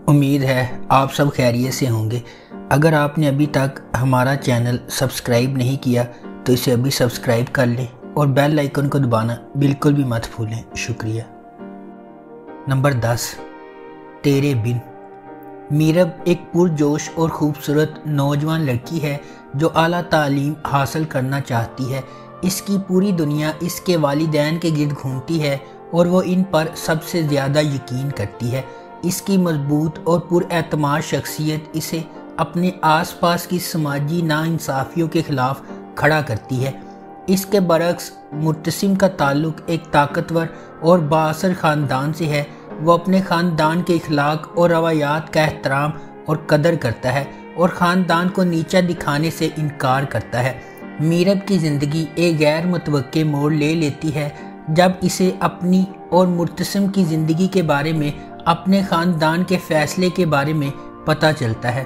امید ہے آپ سب خیریت سے ہوں گے۔ اگر آپ نے ابھی تک ہمارا چینل سبسکرائب نہیں کیا تو اسے ابھی سبسکرائب کر لیں اور بیل آئیکن کو دبانا بالکل بھی مت بھولیں۔ شکریہ۔ نمبر 10، تیرے بن۔ میرب ایک پرجوش اور خوبصورت نوجوان لڑکی ہے جو اعلیٰ تعلیم حاصل کرنا چاہتی ہے۔ اس کی پوری دنیا اس کے والدین کے گرد گھومتی ہے اور وہ ان پر سب سے زیادہ یقین کرتی ہے۔ اس کی مضبوط اور پر اعتماد شخصیت اسے اپنے آس پاس کی سماجی ناانصافیوں کے خلاف کھڑا کرتی ہے۔ اس کے برعکس مرتسم کا تعلق ایک طاقتور اور بااثر خاندان سے ہے۔ وہ اپنے خاندان کے اخلاق اور روایات کا احترام اور قدر کرتا ہے اور خاندان کو نیچا دکھانے سے انکار کرتا ہے۔ میرب کی زندگی ایک غیر متوقع موڑ لے لیتی ہے جب اسے اپنی اور مرتسم کی زندگی کے بارے میں اپنے خاندان کے فیصلے کے بارے میں پتہ چلتا ہے۔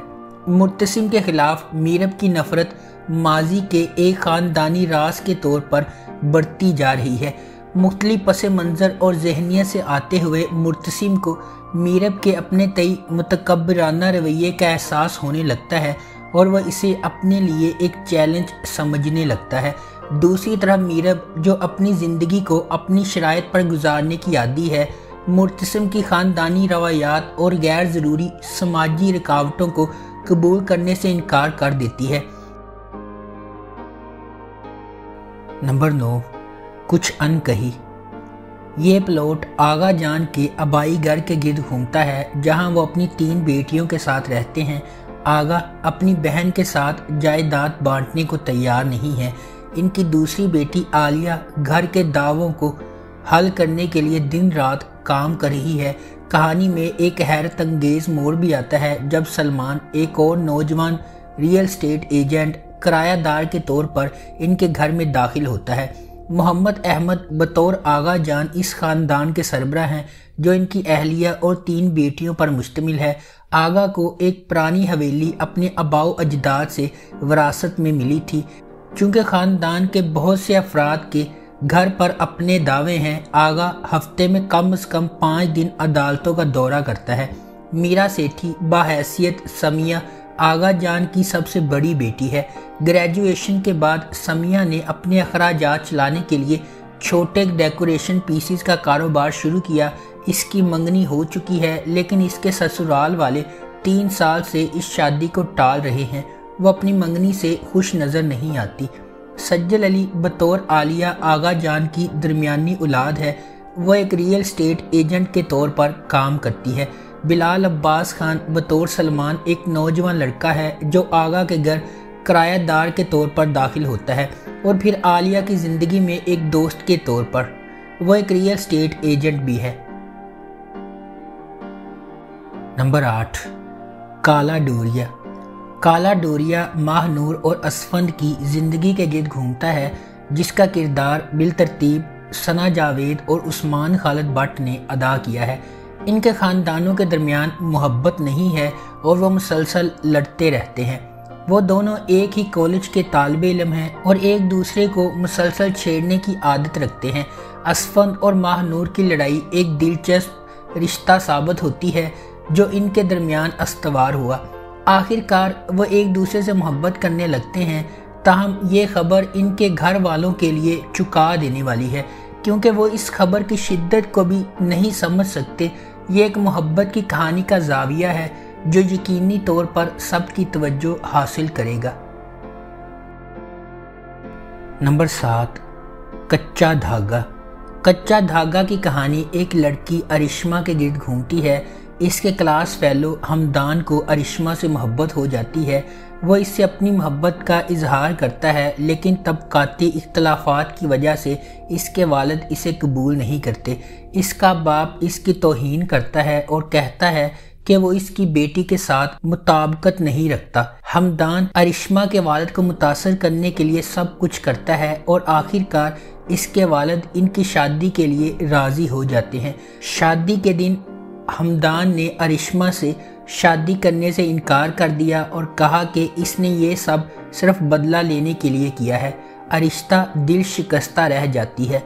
مرتسم کے خلاف میرب کی نفرت ماضی کے ایک خاندانی راز کے طور پر بڑھتی جا رہی ہے۔ مختلف پس منظر اور ذہنیت سے آتے ہوئے مرتسم کو میرب کے اپنے تئیں متکبرانہ رویے کا احساس ہونے لگتا ہے اور وہ اسے اپنے لیے ایک چیلنج سمجھنے لگتا ہے۔ دوسری طرف میرب جو اپنی زندگی کو اپنی شرائط پر گزارنے کی عادی ہے، مرتسم کی خاندانی روایات اور غیر ضروری سماجی رکاوٹوں کو قبول کرنے سے انکار کر دیتی ہے۔ نمبر 9، کچھ انکہی۔ یہ پلاٹ آغا جان کے آبائی گھر کے گرد گھومتا ہے جہاں وہ اپنی 3 بیٹیوں کے ساتھ رہتے ہیں۔ آغا اپنی بہن کے ساتھ جائیداد بانٹنے کو تیار نہیں ہے۔ ان کی دوسری بیٹی عالیہ گھر کے دعووں کو حل کرنے کے لیے دن رات کام کر رہی ہے۔ کہانی میں ایک حیرت انگیز موڑ بھی آتا ہے جب سلمان، ایک اور نوجوان ریئل اسٹیٹ ایجنٹ، کرایہ دار کے طور پر ان کے گھر میں داخل ہوتا ہے۔ محمد احمد بطور آغا جان اس خاندان کے سربراہ ہیں جو ان کی اہلیہ اور 3 بیٹیوں پر مشتمل ہے۔ آغا کو ایک پرانی حویلی اپنے آباء و اجداد سے وراثت میں ملی تھی۔ چونکہ خاندان کے بہت سے افراد کے گھر پر اپنے دعوے ہیں، آغا ہفتے میں کم از کم 5 دن عدالتوں کا دورہ کرتا ہے۔ میرا سیٹھی بحیثیت سمیہ آغا جان کی سب سے بڑی بیٹی ہے۔ گریجویشن کے بعد سمیہ نے اپنے اخراجات چلانے کے لیے چھوٹے ڈیکوریشن پیسز کا کاروبار شروع کیا۔ اس کی منگنی ہو چکی ہے لیکن اس کے سسرال والے 3 سال سے اس شادی کو ٹال رہے ہیں۔ وہ اپنی منگنی سے خوش نظر نہیں آتی۔ سجل علی بطور عالیہ آغا جان کی درمیانی اولاد ہے۔ وہ ایک ریئل اسٹیٹ ایجنٹ کے طور پر کام کرتی ہے۔ بلال عباس خان بطور سلمان ایک نوجوان لڑکا ہے جو آغا کے گھر کرایہ دار کے طور پر داخل ہوتا ہے اور پھر عالیہ کی زندگی میں ایک دوست کے طور پر۔ وہ ایک ریئل اسٹیٹ ایجنٹ بھی ہے۔ نمبر 8، کالا ڈوریا۔ کالا ڈوریا ماہ نور اور اسفند کی زندگی کے گرد گھومتا ہے جس کا کردار بالترتیب ثنا جاوید اور عثمان خالد بٹ نے ادا کیا ہے۔ ان کے خاندانوں کے درمیان محبت نہیں ہے اور وہ مسلسل لڑتے رہتے ہیں۔ وہ دونوں ایک ہی کالج کے طالب علم ہیں اور ایک دوسرے کو مسلسل چھیڑنے کی عادت رکھتے ہیں۔ اسفند اور ماہ نور کی لڑائی ایک دلچسپ رشتہ ثابت ہوتی ہے جو ان کے درمیان استوار ہوا۔ آخر کار وہ ایک دوسرے سے محبت کرنے لگتے ہیں، تاہم یہ خبر ان کے گھر والوں کے لیے چکا دینے والی ہے کیونکہ وہ اس خبر کی شدت کو بھی نہیں سمجھ سکتے۔ یہ ایک محبت کی کہانی کا زاویہ ہے جو یقینی طور پر سب کی توجہ حاصل کرے گا۔ نمبر 7، کچا دھاگا۔ کچا دھاگا کی کہانی ایک لڑکی ارشما کے گرد گھومتی ہے۔ اس کے کلاس فیلو ہمدان کو ارشما سے محبت ہو جاتی ہے۔ وہ اس سے اپنی محبت کا اظہار کرتا ہے لیکن طبقاتی اختلافات کی وجہ سے اس کے والد اسے قبول نہیں کرتے۔ اس کا باپ اس کی توہین کرتا ہے اور کہتا ہے کہ وہ اس کی بیٹی کے ساتھ مطابقت نہیں رکھتا۔ ہمدان ارشما کے والد کو متاثر کرنے کے لیے سب کچھ کرتا ہے اور آخر کار اس کے والد ان کی شادی کے لیے راضی ہو جاتے ہیں۔ شادی کے دن ہمدان نے ارشما سے شادی کرنے سے انکار کر دیا اور کہا کہ اس نے یہ سب صرف بدلہ لینے کے لیے کیا ہے۔ ارشتہ دل شکستہ رہ جاتی ہے۔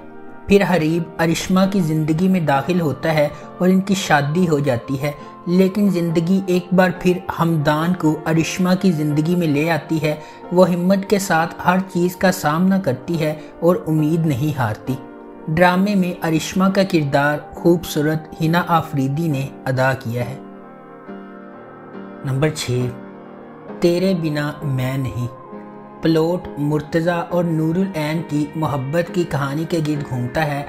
پھر حریب ارشما کی زندگی میں داخل ہوتا ہے اور ان کی شادی ہو جاتی ہے۔ لیکن زندگی ایک بار پھر ہمدان کو ارشما کی زندگی میں لے آتی ہے۔ وہ ہمت کے ساتھ ہر چیز کا سامنا کرتی ہے اور امید نہیں ہارتی۔ ڈرامے میں ارشما کا کردار خوبصورت ہنا آفریدی نے ادا کیا ہے۔ نمبر 6، تیرے بنا میں نہیں۔ پلوٹ مرتضیٰ اور نور العین کی محبت کی کہانی کے گرد گھومتا ہے۔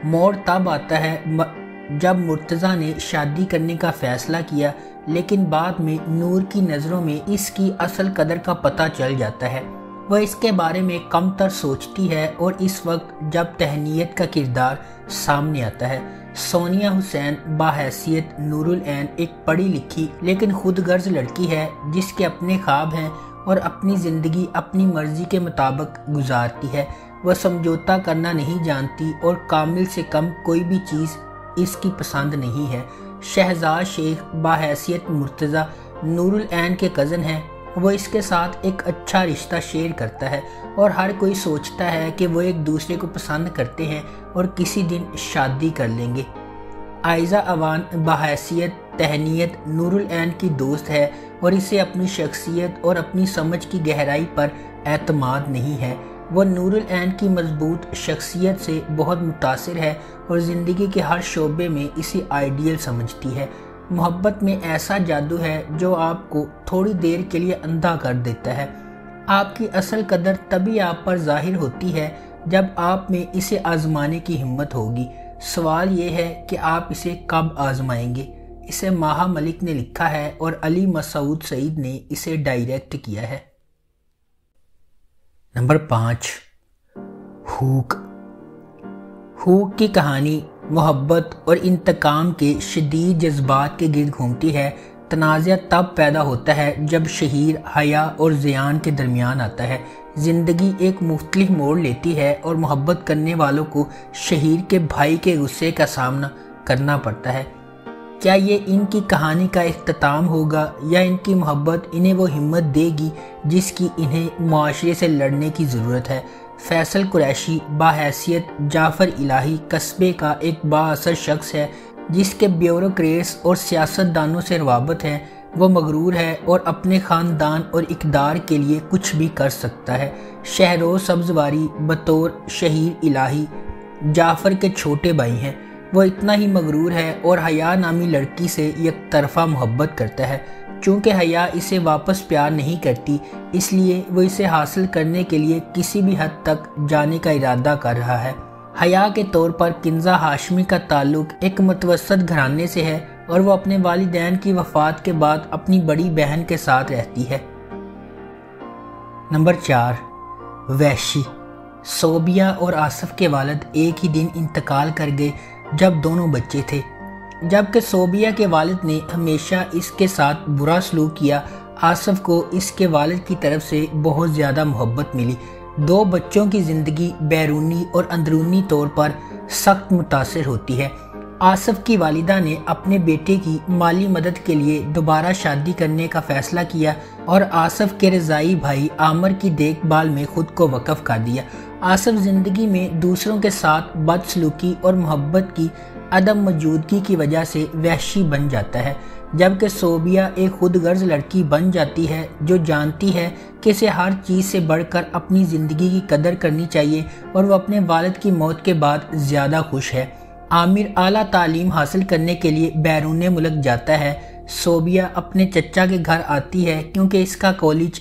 موڑ تب آتا ہے جب مرتضیٰ نے شادی کرنے کا فیصلہ کیا، لیکن بعد میں نور کی نظروں میں اس کی اصل قدر کا پتہ چل جاتا ہے۔ وہ اس کے بارے میں کم تر سوچتی ہے اور اس وقت جب تہنیت کا کردار سامنے آتا ہے۔ سونیا حسین بحیثیت نور العین ایک پڑھی لکھی لیکن خود غرض لڑکی ہے جس کے اپنے خواب ہیں اور اپنی زندگی اپنی مرضی کے مطابق گزارتی ہے۔ وہ سمجھوتا کرنا نہیں جانتی اور کامل سے کم کوئی بھی چیز اس کی پسند نہیں ہے۔ شہزاد شیخ بحیثیت مرتضیٰ نور العین کے کزن ہیں۔ وہ اس کے ساتھ ایک اچھا رشتہ شیئر کرتا ہے اور ہر کوئی سوچتا ہے کہ وہ ایک دوسرے کو پسند کرتے ہیں اور کسی دن شادی کر لیں گے۔ عائزہ اوان بحیثیت تہنیت نور العین کی دوست ہے اور اسے اپنی شخصیت اور اپنی سمجھ کی گہرائی پر اعتماد نہیں ہے۔ وہ نور العین کی مضبوط شخصیت سے بہت متاثر ہے اور زندگی کے ہر شعبے میں اسے آئیڈیل سمجھتی ہے۔ محبت میں ایسا جادو ہے جو آپ کو تھوڑی دیر کے لیے اندھا کر دیتا ہے۔ آپ کی اصل قدر تبھی آپ پر ظاہر ہوتی ہے جب آپ میں اسے آزمانے کی ہمت ہوگی۔ سوال یہ ہے کہ آپ اسے کب آزمائیں گے؟ اسے ماہا ملک نے لکھا ہے اور علی مسعود سعید نے اسے ڈائریکٹ کیا ہے۔ نمبر 5، ہوک۔ ہوک کی کہانی محبت اور انتقام کے شدید جذبات کے گرد گھومتی ہے۔ تنازع تب پیدا ہوتا ہے جب شہیر حیا اور زیان کے درمیان آتا ہے۔ زندگی ایک مختلف موڑ لیتی ہے اور محبت کرنے والوں کو شہیر کے بھائی کے غصے کا سامنا کرنا پڑتا ہے۔ کیا یہ ان کی کہانی کا اختتام ہوگا یا ان کی محبت انہیں وہ ہمت دے گی جس کی انہیں معاشرے سے لڑنے کی ضرورت ہے؟ فیصل قریشی بحیثیت جعفر الہی قصبے کا ایک بااثر شخص ہے جس کے بیوروکریٹس اور سیاستدانوں سے روابط ہیں۔ وہ مغرور ہے اور اپنے خاندان اور اقدار کے لیے کچھ بھی کر سکتا ہے۔ شہروز سبزواری بطور شہیر الہی جعفر کے چھوٹے بھائی ہیں۔ وہ اتنا ہی مغرور ہے اور حیا نامی لڑکی سے یک طرفہ محبت کرتا ہے۔ چونکہ حیا اسے واپس پیار نہیں کرتی، اس لیے وہ اسے حاصل کرنے کے لیے کسی بھی حد تک جانے کا ارادہ کر رہا ہے۔ حیا کے طور پر کنزہ ہاشمی کا تعلق ایک متوسط گھرانے سے ہے اور وہ اپنے والدین کی وفات کے بعد اپنی بڑی بہن کے ساتھ رہتی ہے۔ نمبر 4، وحشی۔ صوبیہ اور آصف کے والد ایک ہی دن انتقال کر گئے جب دونوں بچے تھے۔ جبکہ صوبیہ کے والد نے ہمیشہ اس کے ساتھ برا سلوک کیا، آصف کو اس کے والد کی طرف سے بہت زیادہ محبت ملی۔ دو بچوں کی زندگی بیرونی اور اندرونی طور پر سخت متاثر ہوتی ہے۔ آصف کی والدہ نے اپنے بیٹے کی مالی مدد کے لیے دوبارہ شادی کرنے کا فیصلہ کیا اور آصف کے رضائی بھائی عامر کی دیکھ بھال میں خود کو وقف کر دیا۔ آصف زندگی میں دوسروں کے ساتھ بدسلوکی اور محبت کی عدم موجودگی کی وجہ سے وحشی بن جاتا ہے، جبکہ صوبیہ ایک خود غرض لڑکی بن جاتی ہے جو جانتی ہے کہ اسے ہر چیز سے بڑھ کر اپنی زندگی کی قدر کرنی چاہیے اور وہ اپنے والد کی موت کے بعد زیادہ خوش ہے۔ عامر اعلیٰ تعلیم حاصل کرنے کے لیے بیرون ملک جاتا ہے۔ صوبیہ اپنے چچا کے گھر آتی ہے کیونکہ اس کا کالج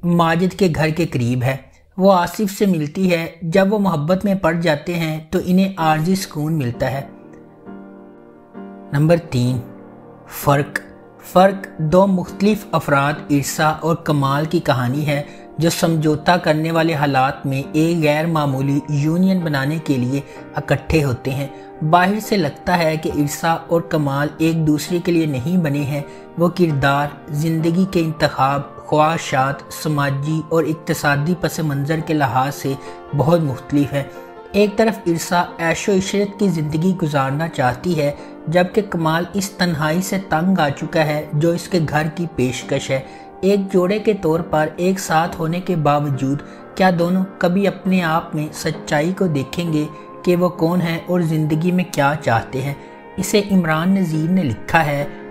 ماجد کے گھر کے قریب ہے۔ وہ آصف سے ملتی ہے۔ جب وہ محبت میں پڑ جاتے ہیں تو انہیں عارضی سکون ملتا ہے۔ نمبر 3، فرق دو مختلف افراد عرصہ اور کمال کی کہانی ہے جو سمجھوتا کرنے والے حالات میں ایک غیر معمولی یونین بنانے کے لیے اکٹھے ہوتے ہیں۔ باہر سے لگتا ہے کہ عرصہ اور کمال ایک دوسرے کے لیے نہیں بنے ہیں۔ وہ کردار، زندگی کے انتخاب، خواہشات، سماجی اور اقتصادی پس منظر کے لحاظ سے بہت مختلف ہیں۔ ایک طرف عرصہ عیش و عشرت کی زندگی گزارنا چاہتی ہے جبکہ کمال اس تنہائی سے تنگ آ چکا ہے جو اس کے گھر کی پیشکش ہے۔ ایک جوڑے کے طور پر ایک ساتھ ہونے کے باوجود کیا دونوں کبھی اپنے آپ میں سچائی کو دیکھیں گے کہ وہ کون ہیں اور زندگی میں کیا چاہتے ہیں؟ اسے عمران نذیر نے لکھا ہے